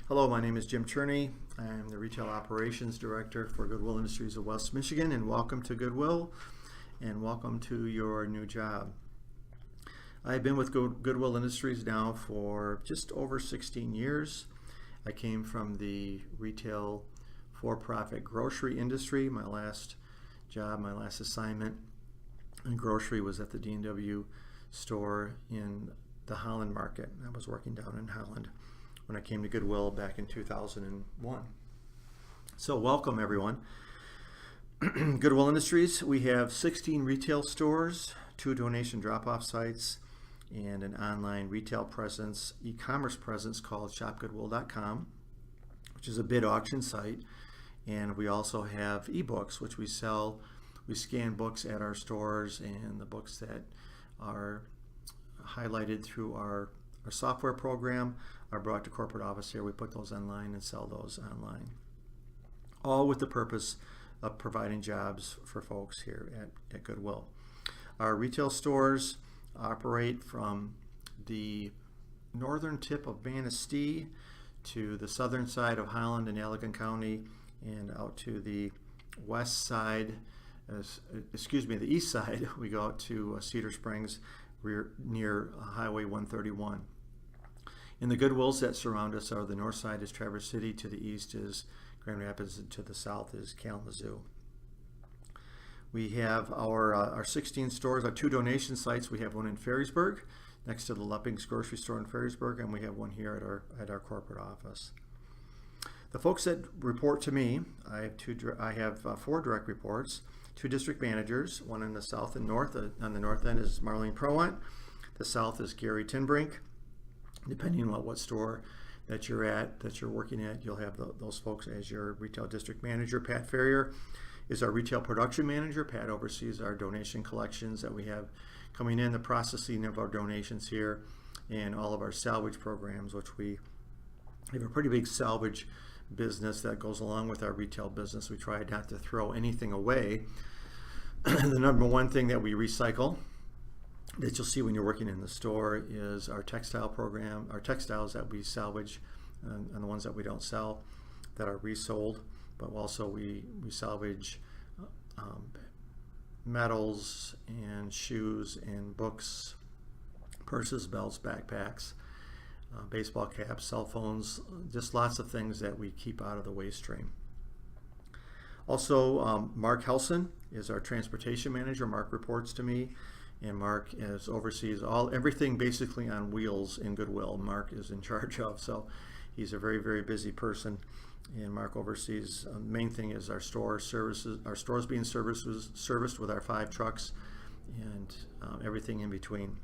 Hello, my name is Jim Cherney. I am the Retail Operations Director for Goodwill Industries of West Michigan, and welcome to Goodwill and welcome to your new job. I've been with Goodwill Industries now for just over 16 years. I came from the retail for-profit grocery industry. My last job, my last assignment in grocery was at the D&W store in the Holland market. I was working down in Holland when I came to Goodwill back in 2001. So welcome everyone. Goodwill Industries, we have 16 retail stores, 2 donation drop-off sites, and an online retail presence, e-commerce presence called shopgoodwill.com, which is a bid auction site. And we also have ebooks, which we sell. We scan books at our stores, and the books that are highlighted through our software program are brought to corporate office here. We put those online and sell those online, all with the purpose of providing jobs for folks here at Goodwill. Our retail stores operate from the northern tip of Manistee to the southern side of Holland and Allegan County, and out to the west side, the east side. We go out to Cedar Springs near Highway 131. And the Goodwills that surround us are the north side is Traverse City, to the east is Grand Rapids, and to the south is Kalamazoo. We have our 16 stores, our 2 donation sites. We have one in Ferrysburg, next to the Lepping's grocery store in Ferrysburg, and we have one here at our corporate office. The folks that report to me, I have 4 direct reports, 2 district managers, one in the south and north. On the north end is Marlene Prowant. The south is Gary Tinbrink. Depending on what store that you're working at, you'll have those folks as your retail district manager. Pat Ferrier is our retail production manager. Pat oversees our donation collections that we have coming in, the processing of our donations here, and all of our salvage programs, which we have a pretty big salvage business that goes along with our retail business. We try not to throw anything away. The number one thing that we recycle that you'll see when you're working in the store is our textile program, our textiles that we salvage, and the ones that we don't sell that are resold. But also we salvage metals and shoes and books, purses, belts, backpacks, baseball caps, cell phones, just lots of things that we keep out of the waste stream. Also, Mark Helson is our transportation manager. Mark reports to me, and Mark oversees everything basically on wheels in Goodwill. Mark is in charge of, so he's a very, very busy person. And Mark oversees, the main thing is our store services, our stores being serviced with our 5 trucks, and everything in between.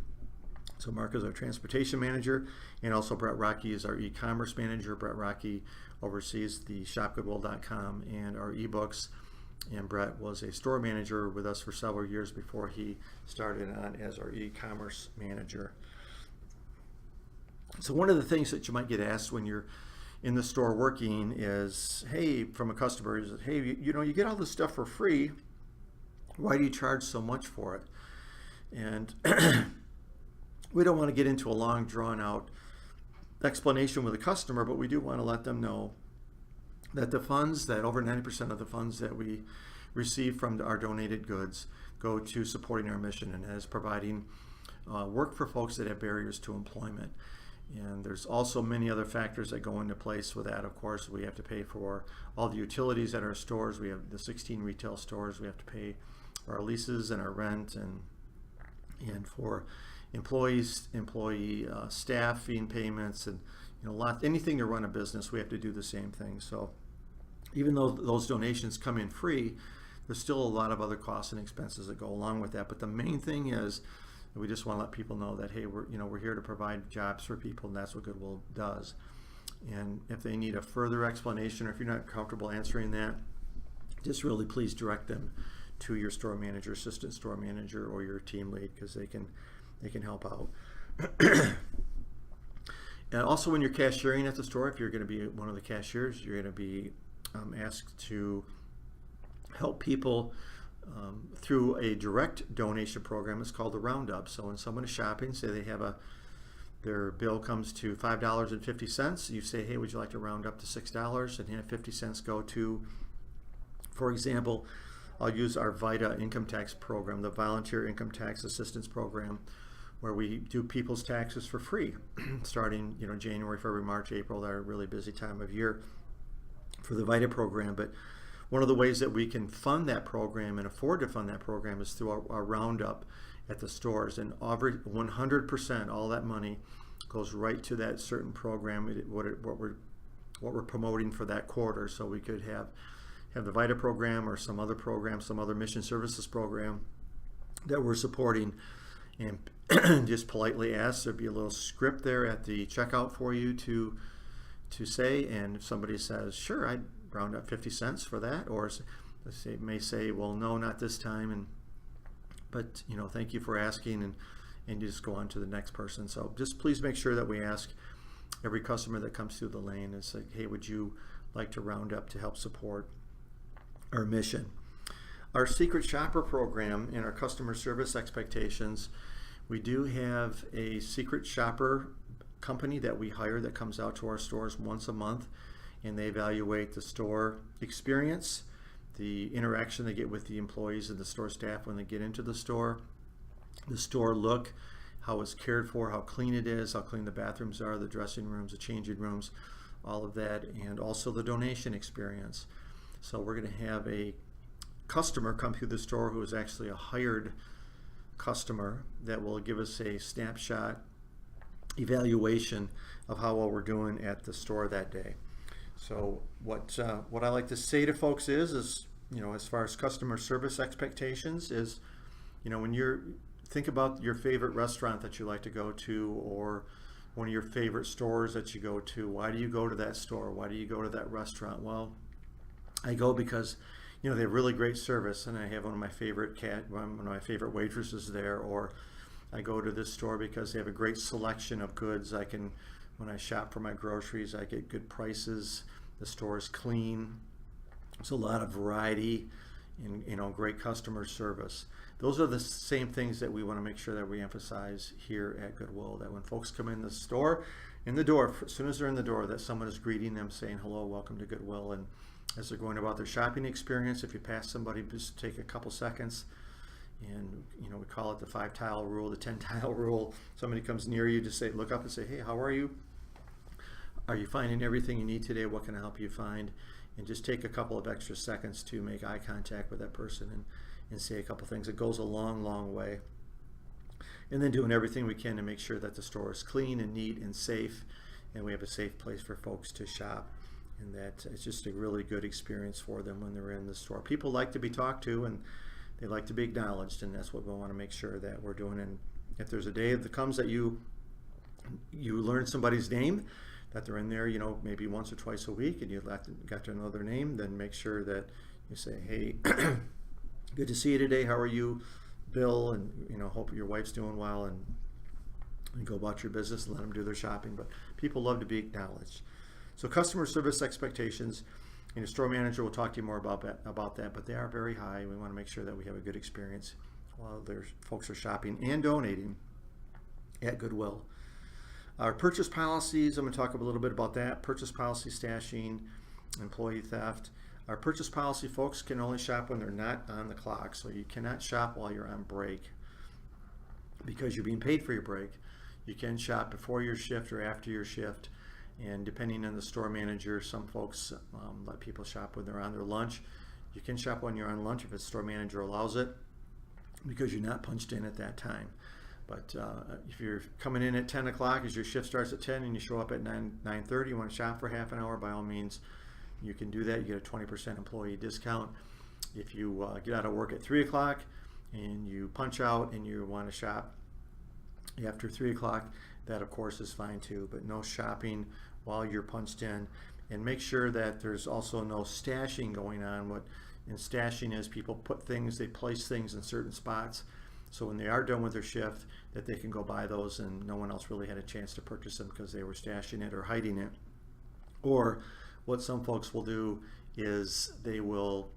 So Mark is our transportation manager, and also Brett Rocky is our e-commerce manager. Brett Rocky oversees the shopgoodwill.com and our ebooks, and Brett was a store manager with us for several years before he started on as our e-commerce manager. So one of the things that you might get asked when you're in the store working is, hey, from a customer, is, hey, you get all this stuff for free. Why do you charge so much for it? And we don't want to get into a long, drawn-out explanation with a customer, but we do want to let them know that the funds, that over 90% of the funds that we receive from our donated goods go to supporting our mission, and as providing work for folks that have barriers to employment. And there's also many other factors that go into place with that. Of course, we have to pay for all the utilities at our stores. We have the 16 retail stores. We have to pay for our leases and our rent, and for employee staffing payments, and anything to run a business, we have to do the same thing. So even though those donations come in free, there's still a lot of other costs and expenses that go along with that. But the main thing is that we just want to let people know that, hey, we're here to provide jobs for people, and that's what Goodwill does. And if they need a further explanation, or if you're not comfortable answering that, just really please direct them to your store manager, assistant store manager, or your team lead, because they can help out. And also, when you're cashiering at the store, if you're going to be one of the cashiers, you're going to be asked to help people through a direct donation program. It's called the Roundup. So when someone is shopping, say they have a their bill comes to $5.50. You say, hey, would you like to round up to $6 and have 50 cents go to, for example, I'll use our VITA income tax program, the Volunteer Income Tax Assistance Program, where we do people's taxes for free, starting January, February, March, April. They're a really busy time of year for the VITA program. But one of the ways that we can fund that program and afford to fund that program is through our roundup at the stores, and 100% all that money goes right to that certain program, what we're promoting for that quarter. So we could have the VITA program or some other program, some other mission services program that we're supporting, and just politely ask. There'd be a little script there at the checkout for you to say, and if somebody says, sure, I'd round up 50 cents for that, or they may say, well, no, not this time, but thank you for asking, and you just go on to the next person. So just please make sure that we ask every customer that comes through the lane, is like, hey, would you like to round up to help support our mission? Our secret shopper program and our customer service expectations, we do have a secret shopper company that we hire that comes out to our stores once a month, and they evaluate the store experience, the interaction they get with the employees and the store staff when they get into the store look, how it's cared for, how clean it is, how clean the bathrooms are, the dressing rooms, the changing rooms, all of that, and also the donation experience. So we're going to have a customer come through the store who is actually a hired customer that will give us a snapshot evaluation of how well we're doing at the store that day. So what I like to say to folks is as far as customer service expectations is, when you're think about your favorite restaurant that you like to go to, or one of your favorite stores that you go to. Why do you go to that store? Why do you go to that restaurant? Well, I go because they have really great service, and I have one of my favorite waitresses there. Or I go to this store because they have a great selection of goods. When I shop for my groceries, I get good prices. The store is clean. There's a lot of variety and great customer service. Those are the same things that we want to make sure that we emphasize here at Goodwill, that when folks come in the door, as soon as they're in the door, that someone is greeting them saying, hello, welcome to Goodwill. And as they're going about their shopping experience, if you pass somebody, just take a couple seconds, and we call it the 5-tile rule, the 10-tile rule. Somebody comes near you, just look up and say, hey, how are you? Are you finding everything you need today? What can I help you find? And just take a couple of extra seconds to make eye contact with that person and say a couple things. It goes a long, long way. And then doing everything we can to make sure that the store is clean and neat and safe, and we have a safe place for folks to shop, and that it's just a really good experience for them when they're in the store. People like to be talked to, and they like to be acknowledged, and that's what we want to make sure that we're doing. And if there's a day that comes that you learn somebody's name, that they're in there, maybe once or twice a week, and you got to know their name, then make sure that you say, hey, good to see you today. How are you, Bill? And hope your wife's doing well, and go about your business and let them do their shopping. But people love to be acknowledged. So customer service expectations, your store manager will talk to you more about that, but they are very high. We want to make sure that we have a good experience while their folks are shopping and donating at Goodwill. Our purchase policies, I'm going to talk a little bit about that. Purchase policy, stashing, employee theft. Our purchase policy, folks can only shop when they're not on the clock. So you cannot shop while you're on break because you're being paid for your break. You can shop before your shift or after your shift. And depending on the store manager, some folks let people shop when they're on their lunch. You can shop when you're on lunch if the store manager allows it, because you're not punched in at that time. But if you're coming in at 10 o'clock, as your shift starts at 10 and you show up at 9:30, you want to shop for half an hour, by all means, you can do that. You get a 20% employee discount. If you get out of work at 3 o'clock and you punch out and you want to shop after 3 o'clock, that of course is fine too, but no shopping while you're punched in. And make sure that there's also no stashing going on. What in stashing is, people they place things in certain spots, so when they are done with their shift, that they can go buy those and no one else really had a chance to purchase them because they were stashing it or hiding it. Or what some folks will do is they will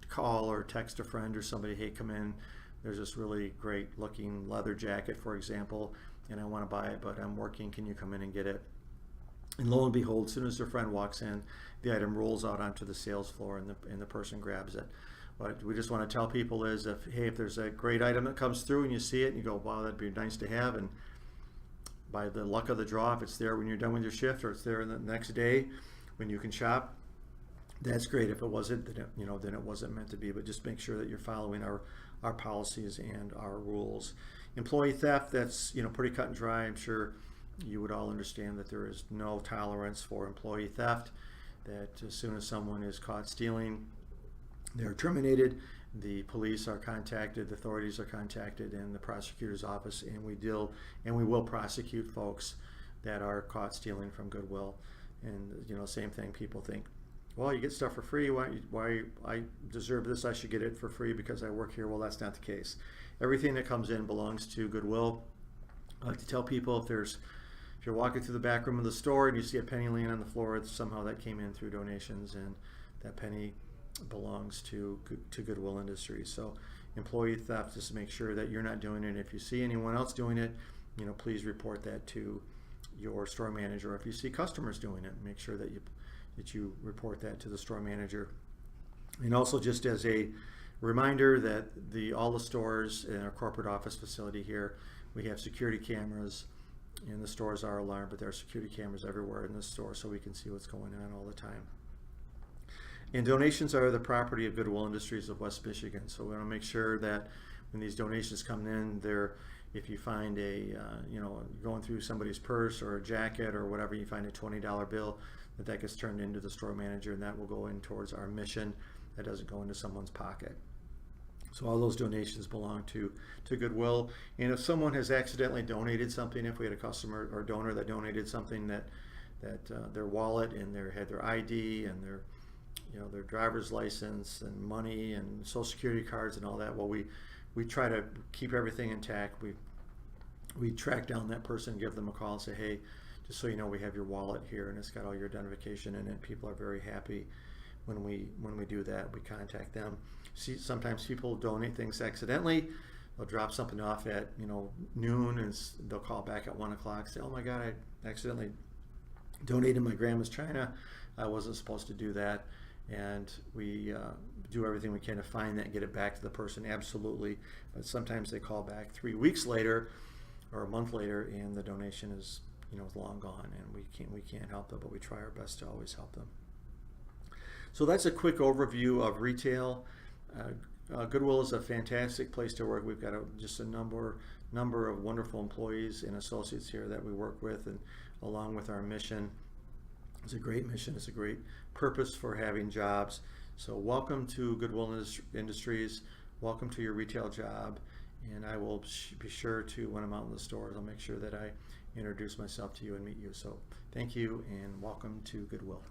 call or text a friend or somebody, hey, come in, there's this really great looking leather jacket, for example, and I want to buy it, but I'm working, can you come in and get it? And lo and behold, as soon as their friend walks in, the item rolls out onto the sales floor, and the person grabs it. What we just want to tell people is, if there's a great item that comes through and you see it and you go, wow, that'd be nice to have, and by the luck of the draw, if it's there when you're done with your shift, or it's there the next day when you can shop, that's great. If it wasn't, then it wasn't meant to be. But just make sure that you're following our policies and our rules. Employee theft, that's pretty cut and dry. I'm sure you would all understand that there is no tolerance for employee theft, that as soon as someone is caught stealing, they're terminated. The police are contacted, the authorities are contacted, and the prosecutor's office, and we will prosecute folks that are caught stealing from Goodwill. And same thing, people think, well, you get stuff for free, why I deserve this, I should get it for free because I work here. Well, that's not the case. Everything that comes in belongs to Goodwill. I like to tell people, if you're walking through the back room of the store and you see a penny laying on the floor, somehow that came in through donations, and that penny belongs to Goodwill Industries. So employee theft, just make sure that you're not doing it. If you see anyone else doing it, please report that to your store manager. If you see customers doing it, make sure that you report that to the store manager. And also, just as a reminder, that all the stores in our corporate office facility here, we have security cameras, and the stores are alarmed, but there are security cameras everywhere in the store, so we can see what's going on all the time. And donations are the property of Goodwill Industries of West Michigan. So we want to make sure that when these donations come in, if you find going through somebody's purse or a jacket or whatever, you find a $20 bill, that gets turned into the store manager, and that will go in towards our mission. That doesn't go into someone's pocket. So all those donations belong to Goodwill. And if someone has accidentally donated something, if we had a customer or donor that donated something that their wallet and had their ID and their driver's license and money and social security cards and all that, well, we try to keep everything intact. We track down that person, give them a call and say, hey, just so you know, we have your wallet here and it's got all your identification in it. People are very happy when we do that. We contact them. See, sometimes people donate things accidentally. They'll drop something off at noon, and they'll call back at 1 o'clock, say, oh my God, I accidentally donated my grandma's china. I wasn't supposed to do that. And we do everything we can to find that and get it back to the person, absolutely. But sometimes they call back 3 weeks later or a month later, and the donation is long gone, and we can't help them, but we try our best to always help them. So that's a quick overview of retail. Goodwill is a fantastic place to work. We've got just a number of wonderful employees and associates here that we work with, and along with our mission. It's a great mission. It's a great purpose for having jobs. So welcome to Goodwill Industries. Welcome to your retail job. And I will be sure to, when I'm out in the stores, I'll make sure that I introduce myself to you and meet you. So thank you, and welcome to Goodwill.